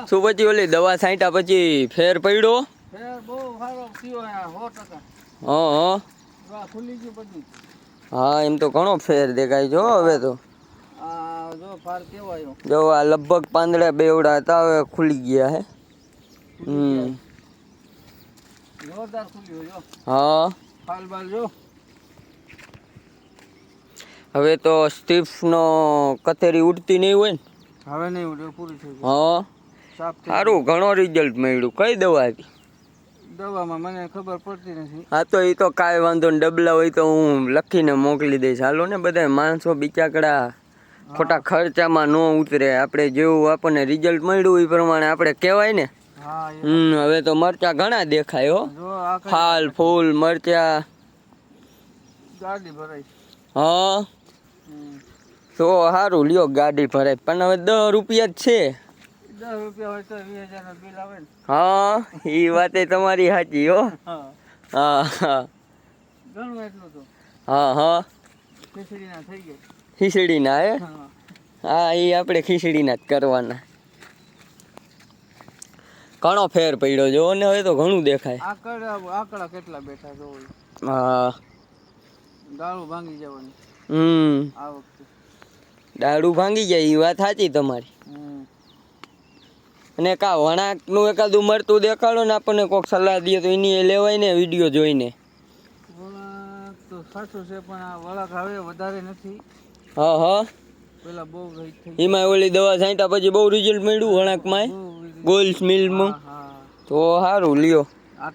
શું પછી ઓલી દવા છાંટ્યા પછી ફેર પડ્યો? ફેર બહુ સારો થયો આ 100%. હા ખુલી ગયું બધું. હા એમ તો ઘણો ફેર દેખાય જો હવે તો. આ જો ફાર કેવો આવ્યો. જો આ લગભગ પાંદડા બેવડા હતા હવે ખુલી ગયા હે. જોરદાર ખુલ્યું જો. હા ફાલ બાલ જો. હવે તો સ્ટીફનો કતેરી ઉડતી નહીં હોય ને? હવે નહીં ઉડે, પૂરી થઈ ગઈ. હા સાફ થઈ સારું ઘણો રિઝલ્ટ મળ્યું. કઈ દવા હતી? દવામાં મને ખબર પડતી નથી. હા તો એ તો કાંઈ વાંધો ને, ડબલા હોય તો હું લખીને મોકલી દઈશ. હાલો ને, બધા માણસો બિચાકડા ખોટા ખર્ચામાં ન ઉતરે. આપણે જેવું આપણને રિઝલ્ટ મળ્યું એ પ્રમાણે આપણે કહેવાય ને. હવે તો મરચા ઘણા દેખાય હો. ફાલ ફૂલ મરચા ગાડી ભરાઈ. હા તો સારું લ્યો, ગાડી ભરાય. પણ હવે 10 રૂપિયા જ છે. 10 રૂપિયા હોય તો 20,000 નું બિલ આવે ને. હા એ વાતે તમારી સાચી હો. હા હા ઘણું એટલું તો. હા ખીચડીના થઈ ગઈ. ખીચડીના હે? હા એ આપણે ખીચડીના જ કરવાના. ઘણો ફેર પડ્યો જો ને, હવે તો ઘણું દેખાય. આકડા કેટલા બેઠા જો. હા દાળું ભાંગી જવાની. આ વખતે દાડું ભાંગી જાય એ વાત સાચી તમારી. અને કા વણાકનું એકાદું મરતું દેખાડો ને, આપણને કોઈક સલાહ દે તો એની એ લેવાય ને વિડીયો જોઈને. વળાક તો સાચું છે પણ આ વળાક હવે વધારે નથી. હા પેલા બહુ થઈ એમાં ઓલી દવા છાંટ્યા પછી બહુ રિઝલ્ટ મળ્યું વણાકમાં, ગોલ્ડ મિલમાં. તો સારું લ્યો.